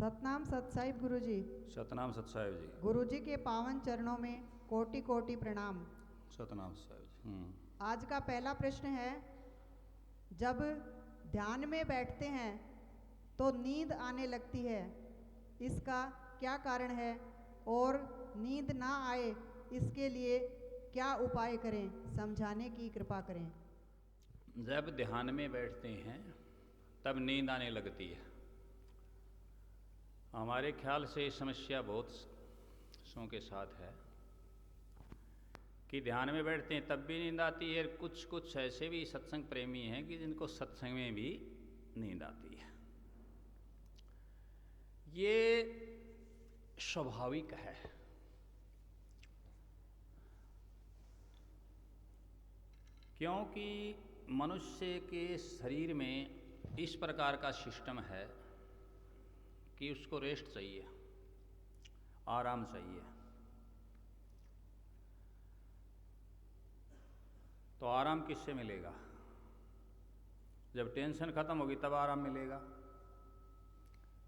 सतनाम सतसाहिब गुरु जी। सतनाम सतसाहिब जी। गुरु जी के पावन चरणों में कोटि कोटि प्रणाम। सतनाम सतसाहिब जी। आज का पहला प्रश्न है, जब ध्यान में बैठते हैं तो नींद आने लगती है, इसका क्या कारण है और नींद ना आए इसके लिए क्या उपाय करें, समझाने की कृपा करें। जब ध्यान में बैठते हैं तब नींद आने लगती है। हमारे ख्याल से ये समस्या बहुत सौ के साथ है कि ध्यान में बैठते हैं तब भी नींद आती है। कुछ कुछ ऐसे भी सत्संग प्रेमी हैं कि जिनको सत्संग में भी नींद आती है। ये स्वाभाविक है। क्योंकि मनुष्य के शरीर में इस प्रकार का सिस्टम है कि उसको रेस्ट चाहिए, आराम चाहिए। तो आराम किससे मिलेगा? जब टेंशन खत्म होगी तब आराम मिलेगा।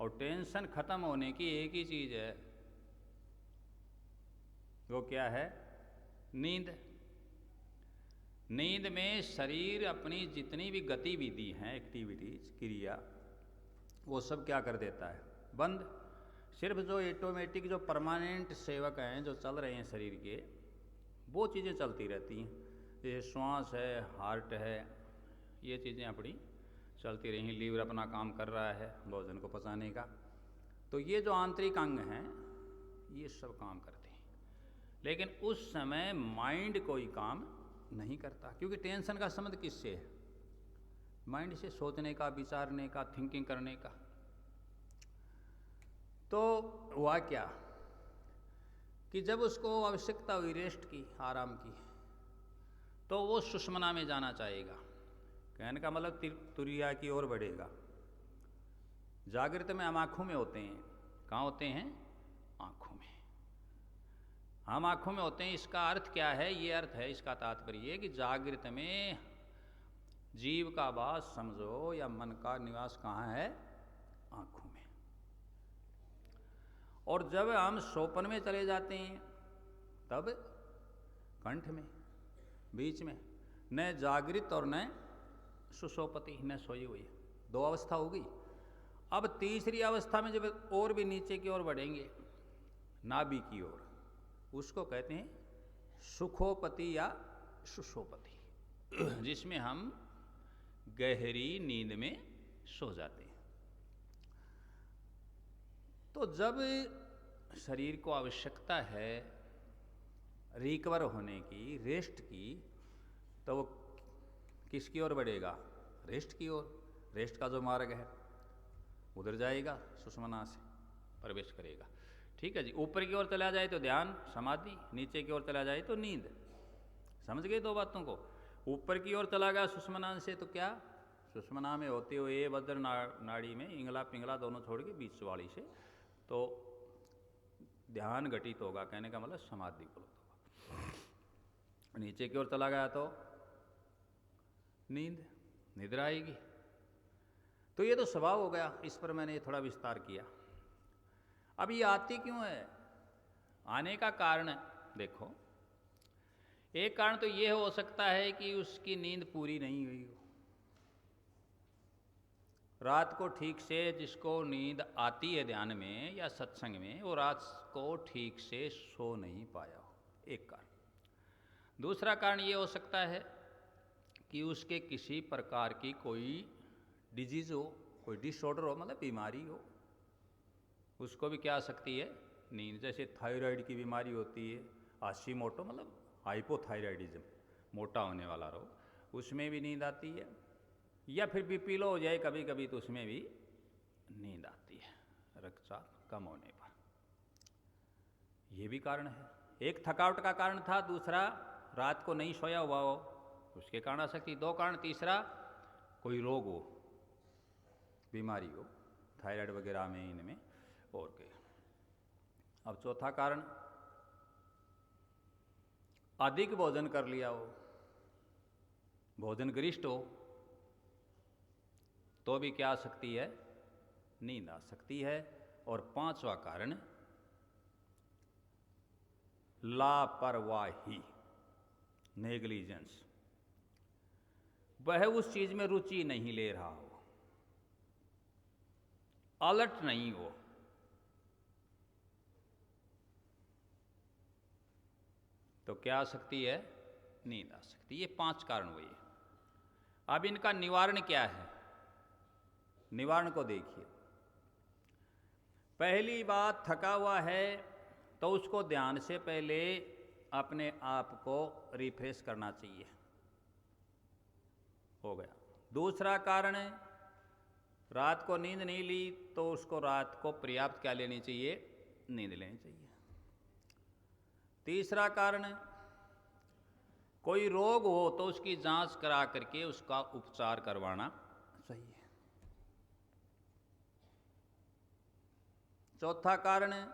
और टेंशन खत्म होने की एक ही चीज है, वो क्या है? नींद। नींद में शरीर अपनी जितनी भी गतिविधि हैं, एक्टिविटीज, क्रिया, वो सब क्या कर देता है? बंद। सिर्फ जो ऑटोमेटिक, जो परमानेंट सेवक हैं, जो चल रहे हैं शरीर के, वो चीज़ें चलती रहती हैं। जैसे श्वास है, हार्ट है, ये चीज़ें अपनी चलती रही। लीवर अपना काम कर रहा है भोजन को पचाने का। तो ये जो आंतरिक अंग हैं ये सब काम करते हैं। लेकिन उस समय माइंड कोई काम नहीं करता, क्योंकि टेंशन का संबंध किससे है? माइंड से, सोचने का, विचारने का, थिंकिंग करने का। तो हुआ क्या कि जब उसको आवश्यकता हुई रेस्ट की, आराम की, तो वो सुषुम्ना में जाना चाहेगा। कहने का मतलब तुरिया की ओर बढ़ेगा। जागृत में हम आँखों में होते हैं। कहाँ होते हैं? आँखों में। हम आँखों में होते हैं। इसका अर्थ क्या है? ये अर्थ है, इसका तात्पर्य कि जागृत में जीव का वास समझो या मन का निवास कहाँ है? आँखों में। और जब हम सोपन में चले जाते हैं तब कंठ में, बीच में। न जागृत और न सुसोपति, न सोई हुई। दो अवस्था होगी। अब तीसरी अवस्था में जब और भी नीचे की ओर बढ़ेंगे, नाभि की ओर, उसको कहते हैं सुखोपति या सुसोपति, जिसमें हम गहरी नींद में सो जाते हैं। तो जब शरीर को आवश्यकता है रिकवर होने की, रेस्ट की, तो वो किसकी ओर बढ़ेगा? रेस्ट की ओर। रेस्ट का जो मार्ग है उधर जाएगा, सुषुम्ना से प्रवेश करेगा। ठीक है जी। ऊपर की ओर चला जाए तो ध्यान, समाधि, नीचे की ओर चला जाए तो नींद। समझ गए दो बातों को? ऊपर की ओर चला गया सुषुम्ना से तो क्या? सुषुम्ना में होते हुए वज्र नाड़ी में इंगला पिंगला दोनों छोड़ के बीच वाली से तो ध्यान घटित होगा। कहने का मतलब समाधि को होगा। नीचे की ओर चला गया तो नींद, निद्रा आएगी। तो ये तो स्वभाव हो गया। इस पर मैंने थोड़ा विस्तार किया। अब ये आती क्यों है? आने का कारण देखो, एक कारण तो ये हो सकता है कि उसकी नींद पूरी नहीं हुई हो। रात को ठीक से जिसको नींद आती है ध्यान में या सत्संग में, वो रात को ठीक से सो नहीं पाया हो, एक कारण। दूसरा कारण ये हो सकता है कि उसके किसी प्रकार की कोई डिजीज हो, कोई डिसऑर्डर हो, मतलब बीमारी हो। उसको भी क्या आ सकती है? नींद। जैसे थायराइड की बीमारी होती है, हाशिमोटो, मतलब हाइपोथायराइडिज्म, मोटा होने वाला रोग, उसमें भी नींद आती है। या फिर बीपी लो हो जाए कभी कभी, तो उसमें भी नींद आती है, रक्तचाप कम होने पर। यह भी कारण है। एक थकावट का कारण था, दूसरा रात को नहीं सोया हुआ हो, उसके कारण आ सकती। दो कारण। तीसरा कोई रोग हो, बीमारी हो, थायराइड वगैरह में, इनमें और के। अब चौथा कारण, अधिक भोजन कर लिया हो, भोजन गरिष्ठ हो, तो भी क्या आ सकती है? नींद आ सकती है। और पांचवा कारण लापरवाही, नेग्लिजेंस। वह उस चीज में रुचि नहीं ले रहा हो, अलर्ट नहीं हो, तो क्या आ सकती है? नींद आ सकती है। ये 5 कारण हुए। अब इनका निवारण क्या है? निवारण को देखिए। पहली बात, थका हुआ है तो उसको ध्यान से पहले अपने आप को रिफ्रेश करना चाहिए, हो गया। दूसरा कारण है, रात को नींद नहीं ली तो उसको रात को पर्याप्त क्या लेनी चाहिए? नींद लेनी चाहिए। तीसरा कारण है, कोई रोग हो तो उसकी जांच करा करके उसका उपचार करवाना चाहिए। चौथा कारण है,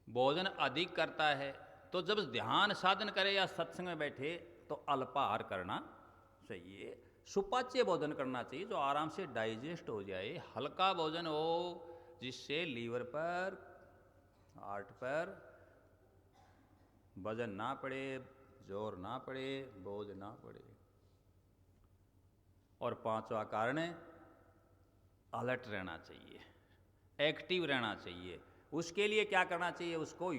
भोजन अधिक करता है तो जब ध्यान साधन करे या सत्संग में बैठे तो अल्पाहार करना चाहिए। सुपाच्य भोजन करना चाहिए जो आराम से डाइजेस्ट हो जाए, हल्का भोजन हो जिससे लीवर पर, हार्ट पर वजन ना पड़े, जोर ना पड़े, बोझ ना पड़े। और पांचवा कारण है, अलर्ट रहना चाहिए, एक्टिव रहना चाहिए। उसके लिए क्या करना चाहिए? उसको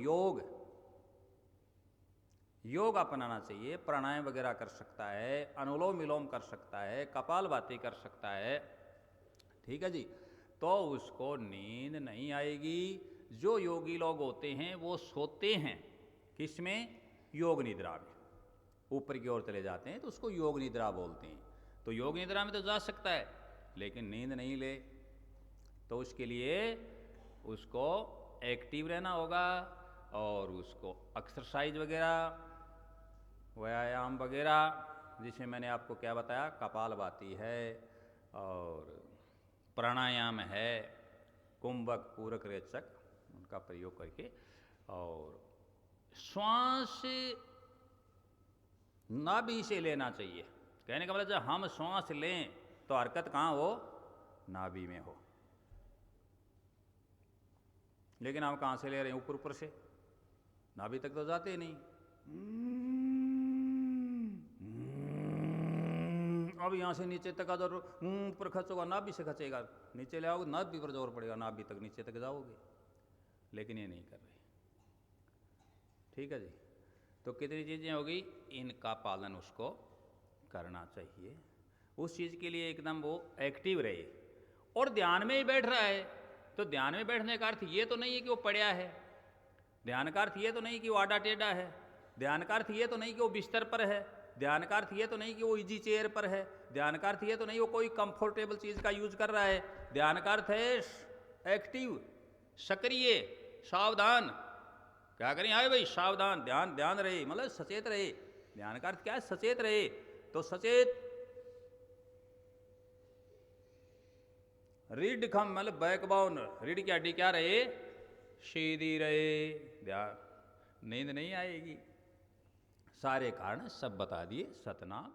योग अपनाना चाहिए। प्राणायाम वगैरह कर सकता है, अनुलोम विलोम कर सकता है, कपालभाति कर सकता है, ठीक है जी। तो उसको नींद नहीं आएगी। जो योगी लोग होते हैं वो सोते हैं किसमें? योग निद्रा में, ऊपर की ओर चले जाते हैं तो उसको योग निद्रा बोलते हैं। तो योग निद्रा में तो जा सकता है लेकिन नींद नहीं ले, तो उसके लिए उसको एक्टिव रहना होगा और उसको एक्सरसाइज वगैरह, व्यायाम वगैरह, जिसे मैंने आपको क्या बताया, कपालभाति है और प्राणायाम है, कुंभक, पूरक, रेचक, उनका प्रयोग करके, और श्वास नाभि से लेना चाहिए। कहने का मतलब जब हम श्वास लें तो हरकत कहाँ हो? नाभि में हो। लेकिन हम कहाँ से ले रहे हैं? ऊपर ऊपर से, नाभि तक तो जाते ही नहीं। अब यहाँ से नीचे तक अगर ऊपर खर्चोगा, नाभि से खर्चेगा, नीचे ले आओगे नाभि पर जोर पड़ेगा, नाभि तक नीचे तक जाओगे। लेकिन ये नहीं कर रहे, ठीक है जी। तो कितनी चीज़ें होगी, इनका पालन उसको करना चाहिए। उस चीज़ के लिए एकदम वो एक्टिव रहे। और ध्यान में ही बैठ रहा है तो ध्यान में बैठने का अर्थ ये तो नहीं है कि वो पड़ा है, ध्यान का अर्थ ये तो नहीं कि वो आड़ा टेढ़ा है, ध्यान का अर्थ ये तो नहीं कि वो बिस्तर पर है, ध्यान का अर्थ ये तो नहीं कि वो इजी चेयर पर है, ध्यान का अर्थ ये तो नहीं वो कोई कंफर्टेबल चीज़ का यूज कर रहा है। ध्यान का अर्थ है एक्टिव, सक्रिय, सावधान। क्या करें? आए भाई सावधान, ध्यान रहे, मतलब सचेत रहे। ध्यान का अर्थ क्या है? सचेत रहे। तो सचेत, रीढ़ खम मतलब बैकबोन, रीढ़ की हड्डी क्या रहे? सीधी रहे। ध्यान, नींद नहीं आएगी। सारे कारण सब बता दिए। सतनाम।